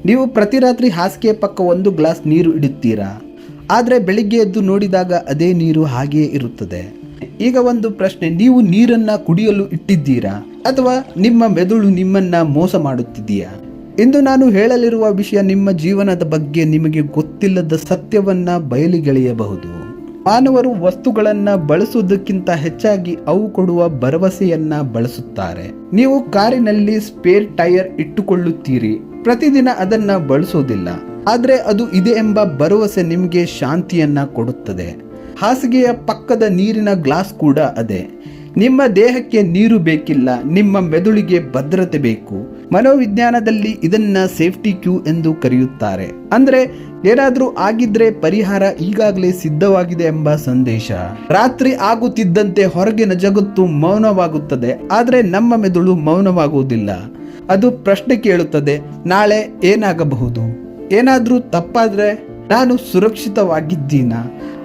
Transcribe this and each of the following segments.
ನೀವು ಪ್ರತಿ ರಾತ್ರಿ ಹಾಸಿಗೆ ಪಕ್ಕ ಒಂದು ಗ್ಲಾಸ್ ನೀರು ಇಡುತ್ತೀರಾ, ಆದರೆ ಬೆಳಿಗ್ಗೆ ಎದ್ದು ನೋಡಿದಾಗ ಅದೇ ನೀರು ಹಾಗೆಯೇ ಇರುತ್ತದೆ. ಈಗ ಒಂದು ಪ್ರಶ್ನೆ, ನೀವು ನೀರನ್ನು ಕುಡಿಯಲು ಇಟ್ಟಿದ್ದೀರಾ ಅಥವಾ ನಿಮ್ಮ ಮೆದುಳು ನಿಮ್ಮನ್ನ ಮೋಸ ಮಾಡುತ್ತಿದೆಯಾ? ಇಂದು ನಾನು ಹೇಳಲಿರುವ ವಿಷಯ ನಿಮ್ಮ ಜೀವನದ ಬಗ್ಗೆ ನಿಮಗೆ ಗೊತ್ತಿಲ್ಲದ ಸತ್ಯವನ್ನ ಬಯಲಿಗೆಳೆಯಬಹುದು. ಮಾನವರು ವಸ್ತುಗಳನ್ನು ಬಳಸುವುದಕ್ಕಿಂತ ಹೆಚ್ಚಾಗಿ ಅವು ಕೊಡುವ ಭರವಸೆಯನ್ನ ಬಳಸುತ್ತಾರೆ. ನೀವು ಕಾರಿನಲ್ಲಿ ಸ್ಪೇರ್ ಟೈರ್ ಇಟ್ಟುಕೊಳ್ಳುತ್ತೀರಿ, ಪ್ರತಿದಿನ ಅದನ್ನ ಬಳಸೋದಿಲ್ಲ, ಆದರೆ ಅದು ಇದೆ ಎಂಬ ಭರವಸೆ ನಿಮಗೆ ಶಾಂತಿಯನ್ನ ಕೊಡುತ್ತದೆ. ಹಾಸಿಗೆಯ ಪಕ್ಕದ ನೀರಿನ ಗ್ಲಾಸ್ ಕೂಡ ಅದೇ. ನಿಮ್ಮ ದೇಹಕ್ಕೆ ನೀರು ಬೇಕಿಲ್ಲ, ನಿಮ್ಮ ಮೆದುಳಿಗೆ ಭದ್ರತೆ ಬೇಕು. ಮನೋವಿಜ್ಞಾನದಲ್ಲಿ ಇದನ್ನ ಸೇಫ್ಟಿ ಕ್ಯೂ ಎಂದು ಕರೆಯುತ್ತಾರೆ. ಅಂದ್ರೆ ಏನಾದ್ರೂ ಆಗಿದ್ರೆ ಪರಿಹಾರ ಈಗಾಗಲೇ ಸಿದ್ಧವಾಗಿದೆ ಎಂಬ ಸಂದೇಶ. ರಾತ್ರಿ ಆಗುತ್ತಿದ್ದಂತೆ ಹೊರಗಿನ ಜಗತ್ತು ಮೌನವಾಗುತ್ತದೆ, ಆದರೆ ನಮ್ಮ ಮೆದುಳು ಮೌನವಾಗುವುದಿಲ್ಲ. ಅದು ಪ್ರಶ್ನೆ ಕೇಳುತ್ತದೆ, ನಾಳೆ ಏನಾಗಬಹುದು? ಏನಾದ್ರೂ ತಪ್ಪಾದ್ರೆ ನಾನು ಸುರಕ್ಷಿತವಾಗಿದ್ದೀನ?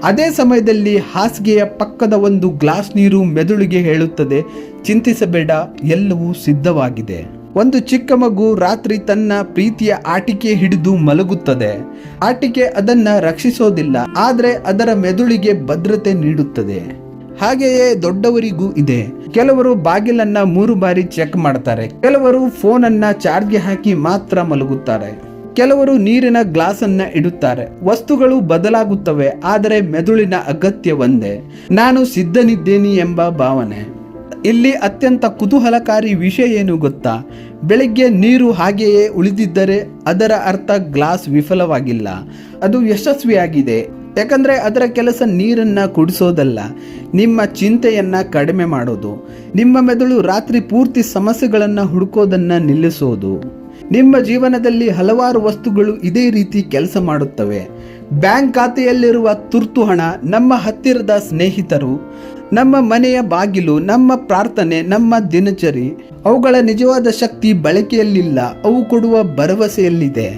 ಅದೇ ಸಮಯದಲ್ಲಿ ಹಾಸಿಗೆಯ ಪಕ್ಕದ ಒಂದು ಗ್ಲಾಸ್ ನೀರು ಮೆದುಳಿಗೆ ಹೇಳುತ್ತದೆ, ಚಿಂತಿಸಬೇಡ, ಎಲ್ಲವೂ ಸಿದ್ಧವಾಗಿದೆ. ಒಂದು ಚಿಕ್ಕ ಮಗು ರಾತ್ರಿ ತನ್ನ ಪ್ರೀತಿಯ ಆಟಿಕೆ ಹಿಡಿದು ಮಲಗುತ್ತದೆ. ಆಟಿಕೆ ಅದನ್ನ ರಕ್ಷಿಸೋದಿಲ್ಲ, ಆದರೆ ಅದರ ಮೆದುಳಿಗೆ ಭದ್ರತೆ ನೀಡುತ್ತದೆ. ಹಾಗೆಯೇ ದೊಡ್ಡವರಿಗೂ ಇದೆ. ಕೆಲವರು ಬಾಗಿಲನ್ನ 3 ಬಾರಿ ಚೆಕ್ ಮಾಡ್ತಾರೆ, ಕೆಲವರು ಫೋನನ್ನ ಚಾರ್ಜ್ಗೆ ಹಾಕಿ ಮಾತ್ರ ಮಲಗುತ್ತಾರೆ, ಕೆಲವರು ನೀರಿನ ಗ್ಲಾಸ್ ಅನ್ನ ಇಡುತ್ತಾರೆ. ವಸ್ತುಗಳು ಬದಲಾಗುತ್ತವೆ, ಆದರೆ ಮೆದುಳಿನ ಅಗತ್ಯ ಒಂದೇ, ನಾನು ಸಿದ್ಧನಿದ್ದೇನೆ ಎಂಬ ಭಾವನೆ. ಇಲ್ಲಿ ಅತ್ಯಂತ ಕುತೂಹಲಕಾರಿ ವಿಷಯ ಏನು ಗೊತ್ತಾ? ಬೆಳಗ್ಗೆ ನೀರು ಹಾಗೆಯೇ ಉಳಿದಿದ್ದರೆ ಅದರ ಅರ್ಥ ಗ್ಲಾಸ್ ವಿಫಲವಾಗಿಲ್ಲ, ಅದು ಯಶಸ್ವಿಯಾಗಿದೆ. ಯಾಕಂದ್ರೆ ಅದರ ಕೆಲಸ ನೀರನ್ನ ಕುಡಿಸೋದಲ್ಲ, ನಿಮ್ಮ ಚಿಂತೆಯನ್ನ ಕಡಿಮೆ ಮಾಡೋದು. ನಿಮ್ಮ ಮೆದುಳು ರಾತ್ರಿ ಪೂರ್ತಿ ಸಮಸ್ಯೆಗಳನ್ನ ಹುಡುಕೋದನ್ನ ನಿಲ್ಲಿಸೋದು. ನಿಮ್ಮ ಜೀವನದಲ್ಲಿ ಹಲವಾರು ವಸ್ತುಗಳು ಇದೇ ರೀತಿ ಕೆಲಸ ಮಾಡುತ್ತವೆ. ಬ್ಯಾಂಕ್ ಖಾತೆಯಲ್ಲಿರುವ ತುರ್ತು ಹಣ, ನಮ್ಮ ಹತ್ತಿರದ ಸ್ನೇಹಿತರು, ನಮ್ಮ ಮನೆಯ ಬಾಗಿಲು, ನಮ್ಮ ಪ್ರಾರ್ಥನೆ, ನಮ್ಮ ದಿನಚರಿ. ಅವುಗಳ ನಿಜವಾದ ಶಕ್ತಿ ಬಳಕೆಯಲ್ಲಿಲ್ಲ, ಅವು ಕೊಡುವ ಭರವಸೆಯಲ್ಲಿದೆ.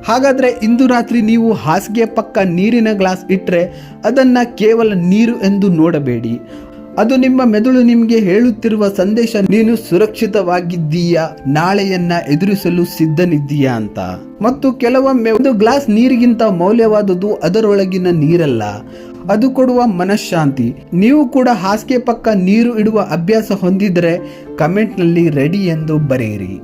ಹಾಗಾದ್ರೆ ಇಂದು ರಾತ್ರಿ ನೀವು ಹಾಸಿಗೆ ಪಕ್ಕ ನೀರಿನ ಗ್ಲಾಸ್ ಇಟ್ಟರೆ ಅದನ್ನ ಕೇವಲ ನೀರು ಎಂದು ನೋಡಬೇಡಿ. ಅದು ನಿಮ್ಮ ಮೆದುಳು ನಿಮಗೆ ಹೇಳುತ್ತಿರುವ ಸಂದೇಶ, ನೀನು ಸುರಕ್ಷಿತವಾಗಿದ್ದೀಯಾ, ನಾಳೆಯನ್ನ ಎದುರಿಸಲು ಸಿದ್ಧನಿದ್ದೀಯಾ ಅಂತ. ಮತ್ತು ಕೆಲವೊಮ್ಮೆ ಒಂದು ಗ್ಲಾಸ್ ನೀರಿಗಿಂತ ಮೌಲ್ಯವಾದುದು ಅದರೊಳಗಿನ ನೀರಲ್ಲ, ಅದು ಕೊಡುವ ಮನಃಶಾಂತಿ. ನೀವು ಕೂಡ ಹಾಸಿಗೆ ಪಕ್ಕ ನೀರು ಇಡುವ ಅಭ್ಯಾಸ ಹೊಂದಿದರೆ ಕಮೆಂಟ್ನಲ್ಲಿ ರೆಡಿ ಎಂದು ಬರೆಯಿರಿ.